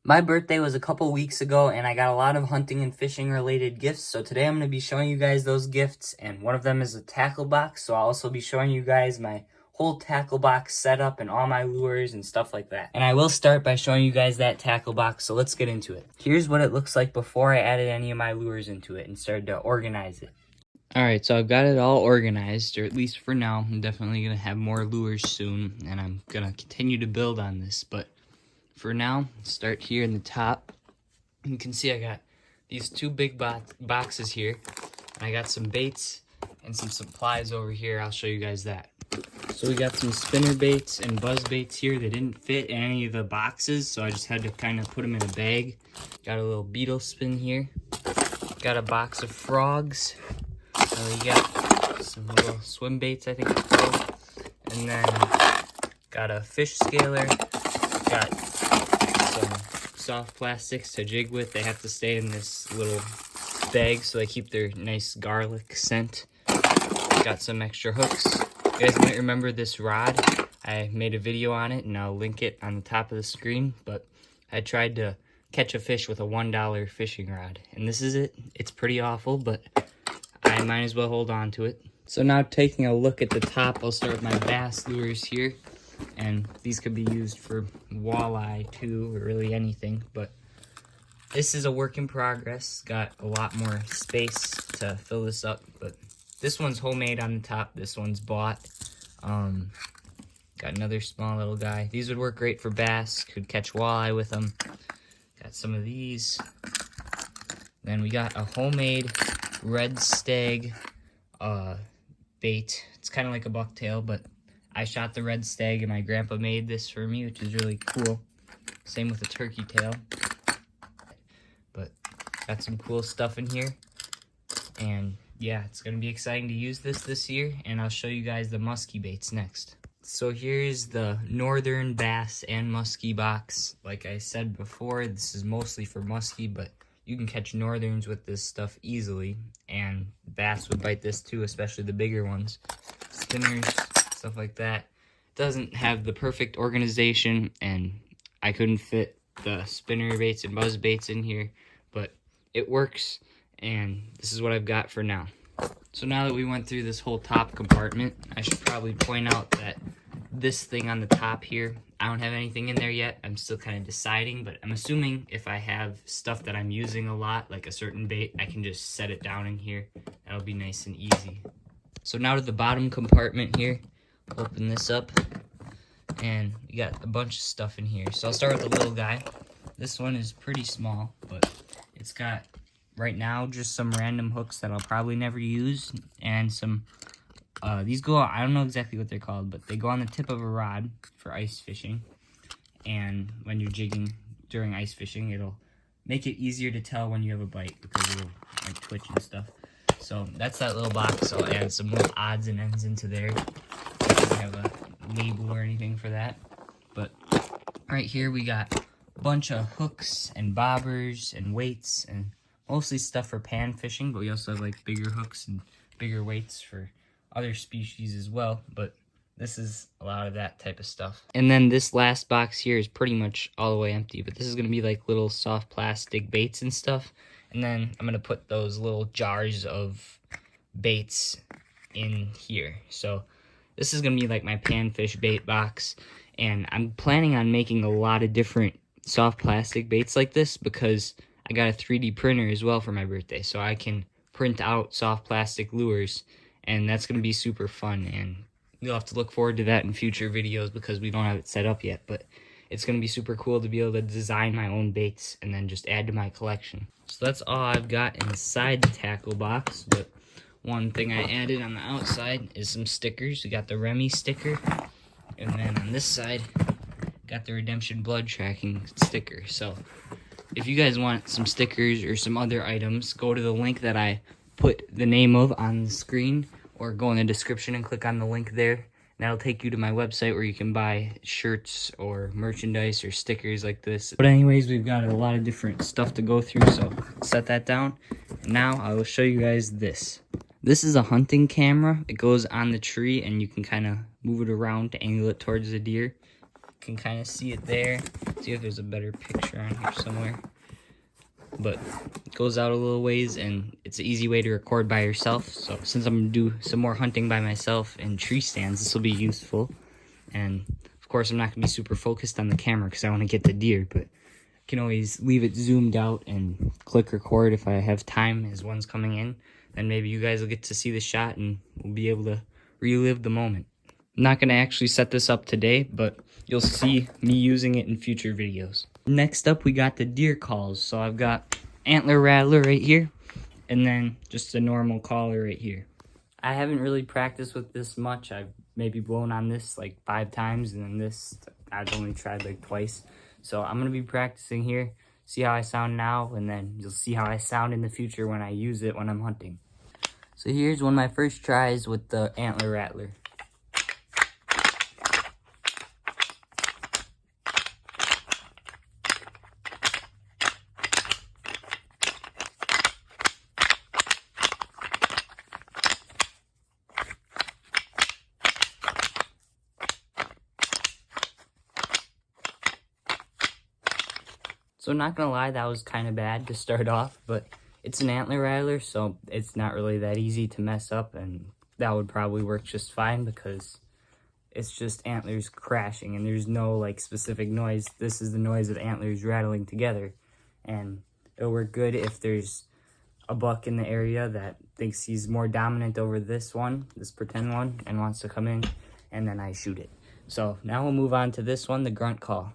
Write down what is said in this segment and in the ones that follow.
My birthday was a couple weeks ago and I got a lot of hunting and fishing related gifts. So today I'm going to be showing you guys those gifts, and one of them is a tackle box. So I'll also be showing you guys my whole tackle box setup and all my lures and stuff like that. And I will start by showing you guys that tackle box. So let's get into it. Here's what it looks like before I added any of my lures into it and started to organize it. Alright, so I've got it all organized, or at least for now. I'm definitely going to have more lures soon, and I'm going to continue to build on this, but for now, start here in the top. You can see I got these two big boxes here. I got some baits and some supplies over here. I'll show you guys that. So we got some spinner baits and buzz baits here. They didn't fit in any of the boxes, so I just had to kind of put them in a bag. Got a little beetle spin here. Got a box of frogs. We got some little swim baits, I think it's called. And then got a fish scaler. Got some soft plastics to jig with. They have to stay in this little bag so they keep their nice garlic scent. Got some extra hooks. You guys might remember this rod. I made a video on it and I'll link it on the top of the screen, but I tried to catch a fish with a $1 fishing rod, and this is it. It's pretty awful, but I might as well hold on to it. So now taking a look at the top, I'll start with my bass lures here. And these could be used for walleye too, or really anything, but this is a work in progress. Got a lot more space to fill this up, but this one's homemade on the top, this one's bought. Got another small little guy. These would work great for bass, could catch walleye with them. Got some of these. Then we got a homemade red stag bait. It's kind of like a bucktail, but I shot the red stag and my grandpa made this for me, which is really cool. Same with the turkey tail. But got some cool stuff in here. And yeah, it's going to be exciting to use this year. And I'll show you guys the muskie baits next. So here's the northern bass and muskie box. Like I said before, this is mostly for muskie, but you can catch northerns with this stuff easily. And bass would bite this too, especially the bigger ones. Spinners, stuff like that. Doesn't have the perfect organization, and I couldn't fit the spinner baits and buzz baits in here, but it works, and this is what I've got for now. So now that we went through this whole top compartment, I should probably point out that this thing on the top here, I don't have anything in there yet. I'm still kind of deciding, but I'm assuming if I have stuff that I'm using a lot, like a certain bait, I can just set it down in here. That'll be nice and easy. So now to the bottom compartment here. Open this up, and we got a bunch of stuff in here. So I'll start with the little guy. This one is pretty small, but it's got, right now, just some random hooks that I'll probably never use, and some, these go, I don't know exactly what they're called, but they go on the tip of a rod for ice fishing, and when you're jigging during ice fishing, it'll make it easier to tell when you have a bite, because it'll, like, twitch and stuff. So that's that little box. I'll add some little odds and ends into there. I don't have a label or anything for that. But right here we got a bunch of hooks and bobbers and weights and mostly stuff for pan fishing, but we also have like bigger hooks and bigger weights for other species as well. But this is a lot of that type of stuff. And then this last box here is pretty much all the way empty, but this is going to be like little soft plastic baits and stuff. And then I'm going to put those little jars of baits in here. So this is going to be like my panfish bait box. And I'm planning on making a lot of different soft plastic baits like this, because I got a 3D printer as well for my birthday. So I can print out soft plastic lures. And that's going to be super fun. And you'll have to look forward to that in future videos, because we don't have it set up yet. But it's going to be super cool to be able to design my own baits and then just add to my collection. So that's all I've got inside the tackle box. But one thing I added on the outside is some stickers. We got the Remy sticker. And then on this side, got the Redemption Blood Tracking sticker. So if you guys want some stickers or some other items, go to the link that I put the name of on the screen, or go in the description and click on the link there. That'll take you to my website where you can buy shirts or merchandise or stickers like this. But anyways, we've got a lot of different stuff to go through, so set that down. Now I will show you guys this. This is a hunting camera. It goes on the tree and you can kind of move it around to angle it towards the deer. can kind of see it there. See if there's a better picture on here somewhere. But it goes out a little ways, and it's an easy way to record by yourself. So since I'm gonna do some more hunting by myself in tree stands, this will be useful. And of course, I'm not gonna be super focused on the camera because I want to get the deer, but I can always leave it zoomed out and click record if I have time as one's coming in. Then maybe you guys will get to see the shot and we'll be able to relive the moment. I'm not gonna actually set this up today, but you'll see me using it in future videos. Next up, we got the deer calls. So I've got antler rattler right here, and then just a normal caller right here. I haven't really practiced with this much. I've maybe blown on this like 5 times, and then this I've only tried like twice. So I'm gonna be practicing here, see how I sound now, and then you'll see how I sound in the future when I use it when I'm hunting. So here's one of my first tries with the antler rattler. So not gonna lie, that was kind of bad to start off, but it's an antler rattler, so it's not really that easy to mess up, and that would probably work just fine because it's just antlers crashing, and there's no like specific noise. This is the noise of antlers rattling together, and it'll work good if there's a buck in the area that thinks he's more dominant over this one, this pretend one, and wants to come in, and then I shoot it. So now we'll move on to this one, the grunt call.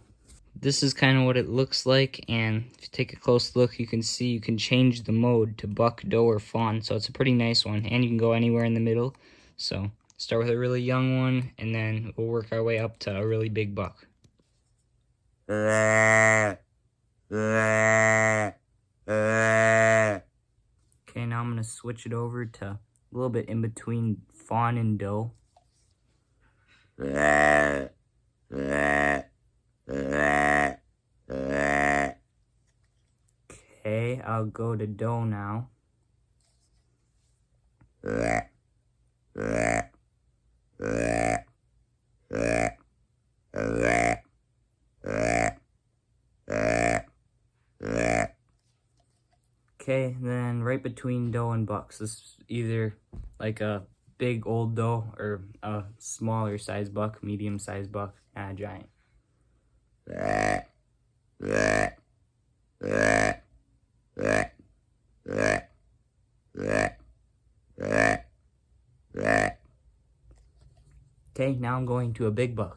This is kind of what it looks like, and if you take a close look, you can see you can change the mode to buck, doe, or fawn, so it's a pretty nice one, and you can go anywhere in the middle. So start with a really young one, and then we'll work our way up to a really big buck. Okay, now I'm going to switch it over to a little bit in between fawn and doe. Okay, I'll go to doe now. Okay, then right between doe and bucks, this is either like a big old doe or a smaller size buck, medium size buck, and a giant. Okay, now I'm going to a big buck.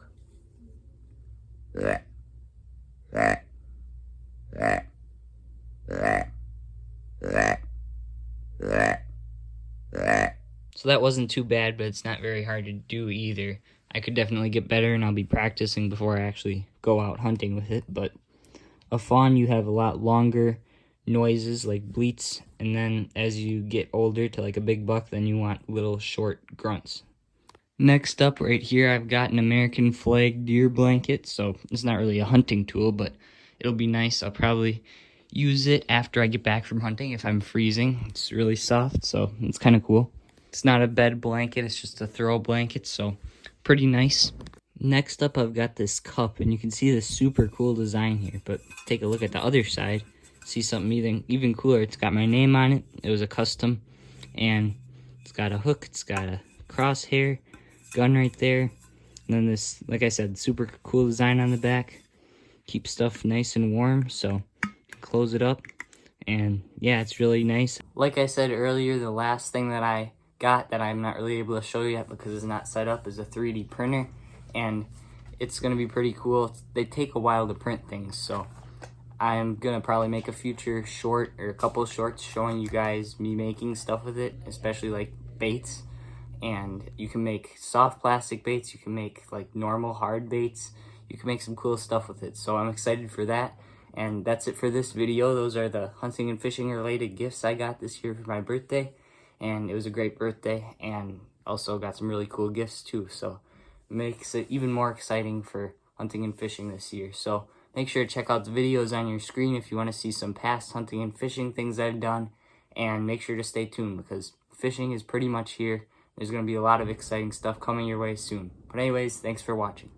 So that wasn't too bad, but it's not very hard to do either. I could definitely get better, and I'll be practicing before I actually go out hunting with it. But a fawn, you have a lot longer noises like bleats, and then as you get older to like a big buck, then you want little short grunts. Next up right here, I've got an American flag deer blanket. So it's not really a hunting tool, but it'll be nice. I'll probably use it after I get back from hunting if I'm freezing. It's really soft, so it's kind of cool. It's not a bed blanket, it's just a throw blanket, so pretty nice. Next up, I've got this cup, and you can see the super cool design here, but take a look at the other side, see something even cooler. It's got my name on it. It was a custom, and it's got a hook, it's got a crosshair, gun right there, and then this, like I said, super cool design on the back. Keeps stuff nice and warm, so close it up, and yeah, it's really nice. Like I said earlier, the last thing that I got that I'm not really able to show you yet because it's not set up is a 3D printer, and it's going to be pretty cool. They take a while to print things, so I'm going to probably make a future short or a couple of shorts showing you guys me making stuff with it, especially like baits. And you can make soft plastic baits, you can make like normal hard baits, you can make some cool stuff with it. So I'm excited for that. And that's it for this video. Those are the hunting and fishing related gifts I got this year for my birthday. And it was a great birthday, and also got some really cool gifts too. So it makes it even more exciting for hunting and fishing this year. So make sure to check out the videos on your screen if you want to see some past hunting and fishing things I've done. And make sure to stay tuned because fishing is pretty much here. There's going to be a lot of exciting stuff coming your way soon. But anyways, thanks for watching.